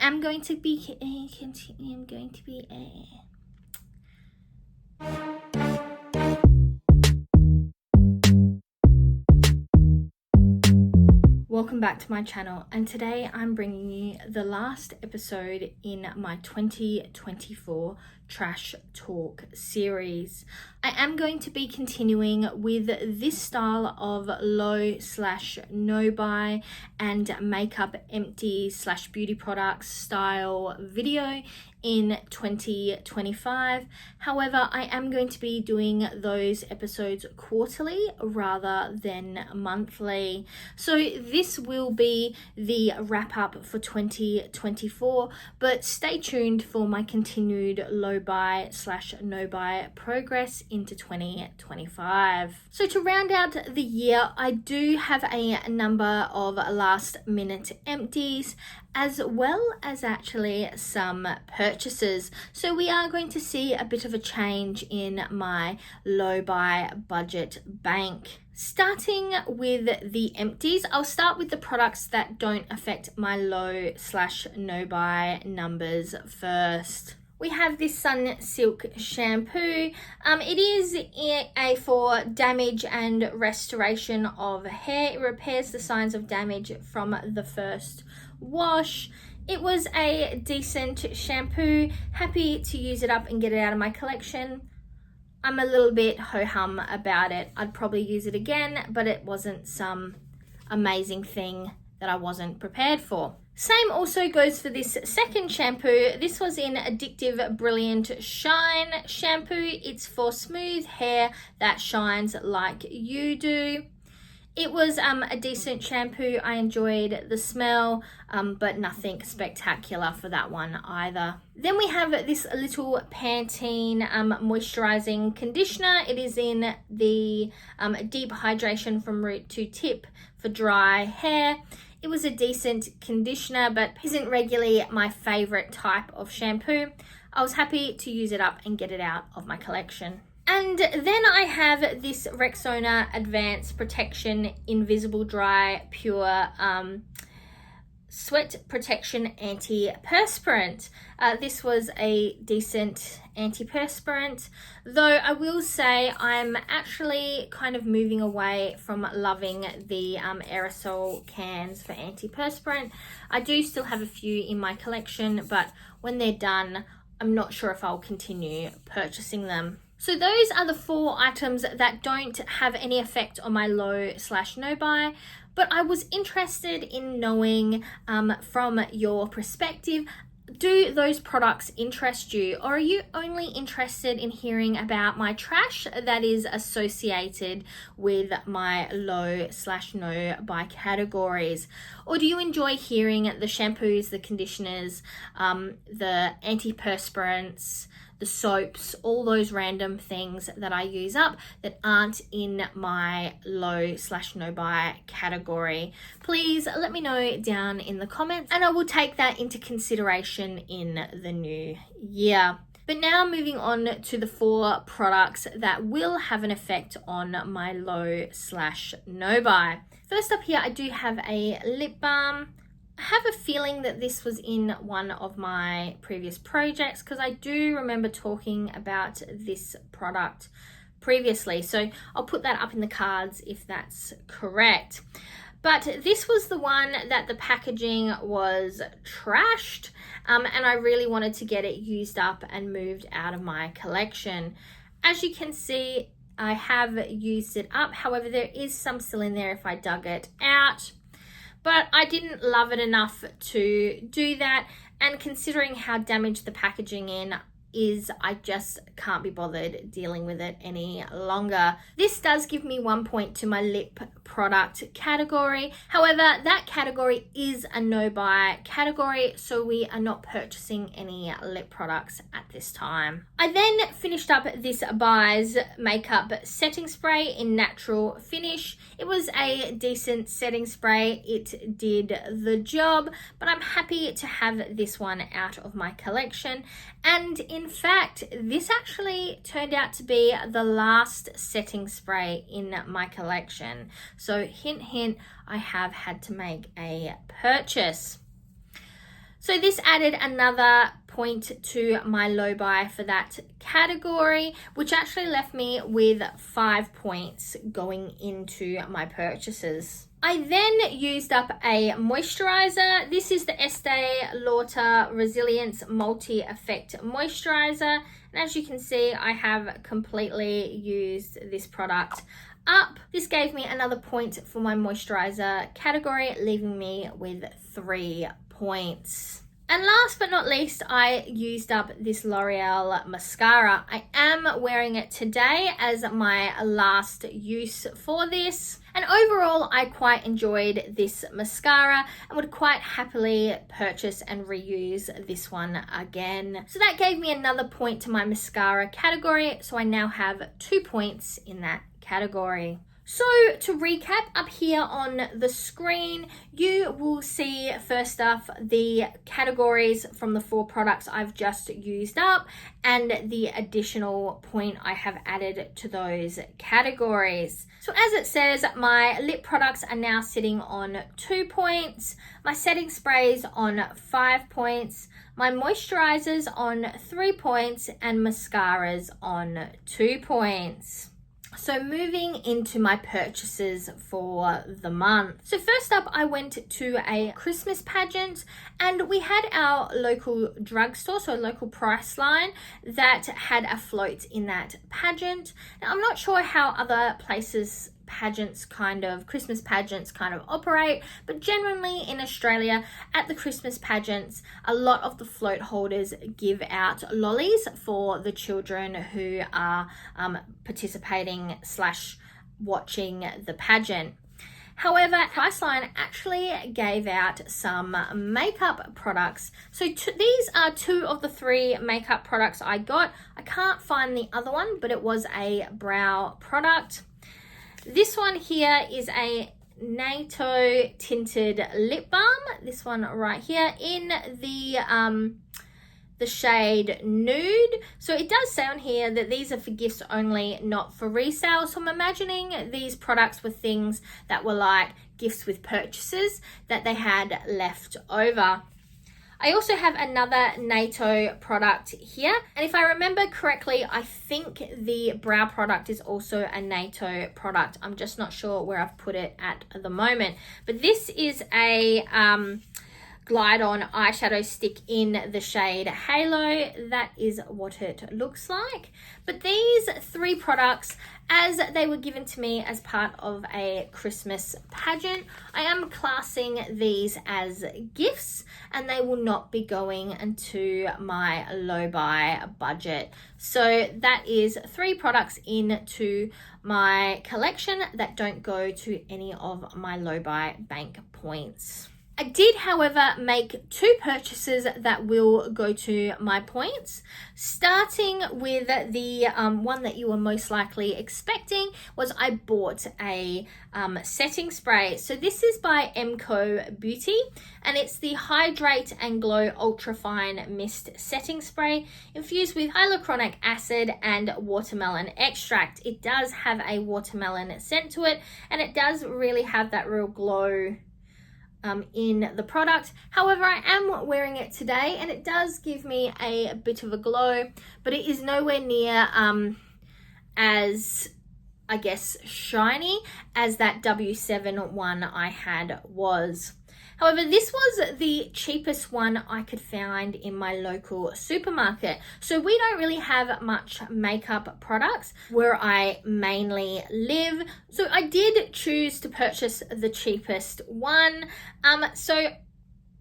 am going to be Welcome back to my channel, and today I'm bringing you the last episode in my 2024 Trash Talk series. I am going to be continuing with this style of low/no buy and makeup empty/beauty products style video in 2025. However, I am going to be doing those episodes quarterly rather than monthly. So this will be the wrap up for 2024, but stay tuned for my continued low buy/no buy progress into 2025. So to round out the year, I do have a number of last minute empties, as well as actually some purchases. So we are going to see a bit of a change in my low buy budget bank. Starting with the empties, I'll start with the products that don't affect my low/no buy numbers first. We have this Sunsilk shampoo. It is for damage and restoration of hair. It repairs the signs of damage from the first wash. It was a decent shampoo. Happy to use it up and get it out of my collection. I'm a little bit ho-hum about it. I'd probably use it again, but it wasn't some amazing thing that I wasn't prepared for. Same also goes for this second shampoo. This was in Addictive Brilliant Shine shampoo. It's for smooth hair that shines like you do. It was a decent shampoo. I enjoyed the smell, but nothing spectacular for that one either. Then we have this little Pantene moisturizing conditioner. It is in the Deep Hydration from Root to Tip for dry hair. It was a decent conditioner, but isn't regularly my favorite type of shampoo. I was happy to use it up and get it out of my collection. And then I have this Rexona Advanced Protection Invisible Dry Pure Sweat Protection Antiperspirant. This was a decent antiperspirant, though I will say I'm actually kind of moving away from loving the aerosol cans for antiperspirant. I do still have a few in my collection, but when they're done, I'm not sure if I'll continue purchasing them. So those are the 4 items that don't have any effect on my low/no buy, but I was interested in knowing from your perspective, do those products interest you, or are you only interested in hearing about my trash that is associated with my low/no buy categories? Or do you enjoy hearing the shampoos, the conditioners, the antiperspirants, the soaps, all those random things that I use up that aren't in my low/no buy category? Please let me know down in the comments, and I will take that into consideration in the new year. But now moving on to the 4 products that will have an effect on my low/no buy. First up here, I do have a lip balm. I have a feeling that this was in one of my previous projects, because I do remember talking about this product previously. So I'll put that up in the cards if that's correct. But this was the one that the packaging was trashed, and I really wanted to get it used up and moved out of my collection. As you can see, I have used it up. However, there is some still in there if I dug it out. But I didn't love it enough to do that, and considering how damaged the packaging is, I just can't be bothered dealing with it any longer. This does give me 1 point to my lip product category. However, that category is a no buy category, so we are not purchasing any lip products at this time. I then finished up this Byes makeup setting spray in natural finish. It was a decent setting spray. It did the job, but I'm happy to have this one out of my collection. And in fact, this actually turned out to be the last setting spray in my collection. So hint, hint, I have had to make a purchase. So this added another point to my low buy for that category, which actually left me with 5 points going into my purchases. I then used up a moisturizer. This is the Estee Lauder Resilience Multi Effect Moisturizer. And as you can see, I have completely used this product up. This gave me another point for my moisturizer category, leaving me with 3 points. And last but not least, I used up this L'Oreal mascara. I am wearing it today as my last use for this. And overall, I quite enjoyed this mascara and would quite happily purchase and reuse this one again. So that gave me another point to my mascara category. So I now have 2 points in that category. So to recap, up here on the screen, you will see first off the categories from the 4 products I've just used up and the additional point I have added to those categories. So as it says, my lip products are now sitting on 2 points, my setting sprays on 5 points, my moisturizers on 3 points, and mascaras on 2 points. So moving into my purchases for the month. So first up, I went to a Christmas pageant and we had our local drugstore, so a local Priceline that had a float in that pageant. Now, I'm not sure how other places Christmas pageants kind of operate, but generally in Australia at the Christmas pageants, a lot of the float holders give out lollies for the children who are participating / watching the pageant. However, Priceline actually gave out some makeup products. So these are 2 of the 3 makeup products I got. I can't find the other one, but it was a brow product. This one here is a NATO tinted lip balm. This one right here in the shade Nude. So it does say on here that these are for gifts only, not for resale. So I'm imagining these products were things that were like gifts with purchases that they had left over. I also have another NATO product here. And if I remember correctly, I think the brow product is also a NATO product. I'm just not sure where I've put it at the moment. But this is a Glide On eyeshadow stick in the shade Halo. That is what it looks like. But these 3 products, as they were given to me as part of a Christmas pageant, I am classing these as gifts and they will not be going into my low buy budget. So that is 3 products into my collection that don't go to any of my low buy bank points. I did, however, make 2 purchases that will go to my points. Starting with the one that you were most likely expecting was I bought a setting spray. So this is by Emco Beauty and it's the Hydrate and Glow Ultra Fine Mist Setting Spray infused with hyaluronic acid and watermelon extract. It does have a watermelon scent to it and it does really have that real glow in the product. However, I am wearing it today and it does give me a bit of a glow, but it is nowhere near as, I guess, shiny as that W7 one I had was. However, this was the cheapest one I could find in my local supermarket. So we don't really have much makeup products where I mainly live. So I did choose to purchase the cheapest one. So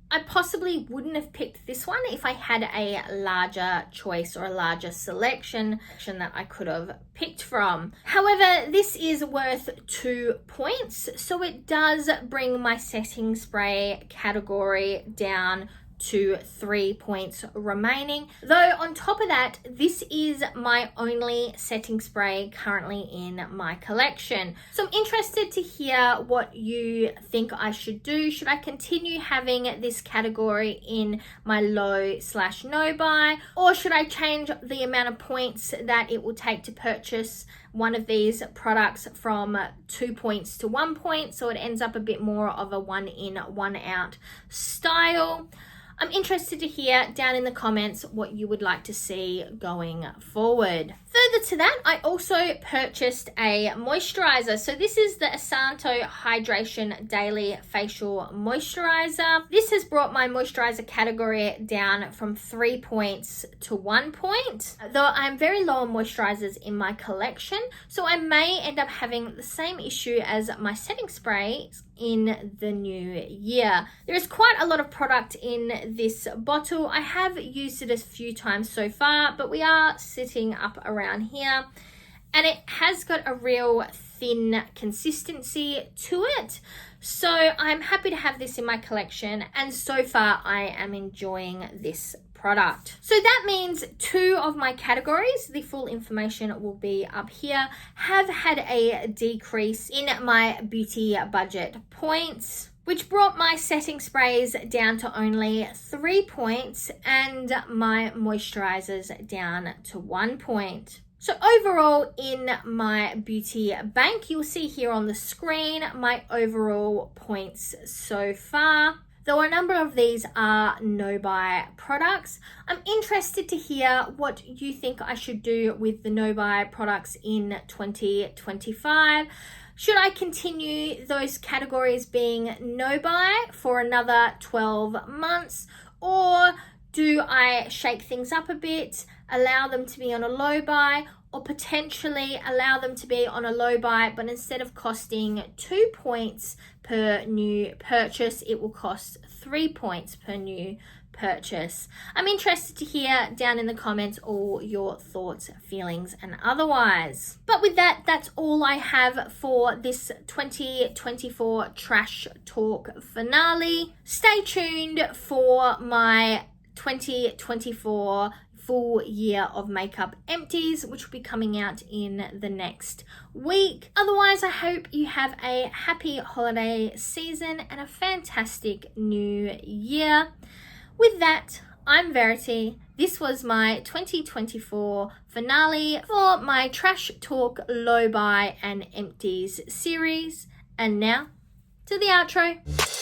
I possibly wouldn't have picked this one if I had a larger choice or a larger selection that I could have picked from. However, this is worth 2 points, so it does bring my setting spray category down to 3 points remaining. Though on top of that, this is my only setting spray currently in my collection. So I'm interested to hear what you think I should do. Should I continue having this category in my low/no buy, or should I change the amount of points that it will take to purchase one of these products from 2 points to 1 point, so it ends up a bit more of a 1 in, 1 out style? I'm interested to hear down in the comments what you would like to see going forward. Further to that, I also purchased a moisturizer. So this is the Asanto Hydration Daily Facial Moisturizer. This has brought my moisturizer category down from 3 points to 1 point. Though I'm very low on moisturizers in my collection, so I may end up having the same issue as my setting spray in the new year. There is quite a lot of product in this bottle. I have used it a few times so far, but we are sitting up around here, and it has got a real thin consistency to it. So I'm happy to have this in my collection, and so far I am enjoying this product. So that means 2 of my categories, the full information will be up here, have had a decrease in my beauty budget points, which brought my setting sprays down to only 3 points and my moisturizers down to 1 point. So overall in my beauty bank, you'll see here on the screen my overall points so far. Though a number of these are no-buy products, I'm interested to hear what you think I should do with the no-buy products in 2025. Should I continue those categories being no-buy for another 12 months? Or do I shake things up a bit, allow them to be on a low buy, or potentially allow them to be on a low buy, but instead of costing 2 points per new purchase, it will cost 3 points per new purchase? I'm interested to hear down in the comments all your thoughts, feelings, and otherwise. But with that, that's all I have for this 2024 Trash Talk finale. Stay tuned for my 2024 full year of makeup empties, which will be coming out in the next week. Otherwise, I hope you have a happy holiday season and a fantastic new year. With that, I'm Verity. This was my 2024 finale for my Trash Talk Low Buy and Empties series. And now to the outro.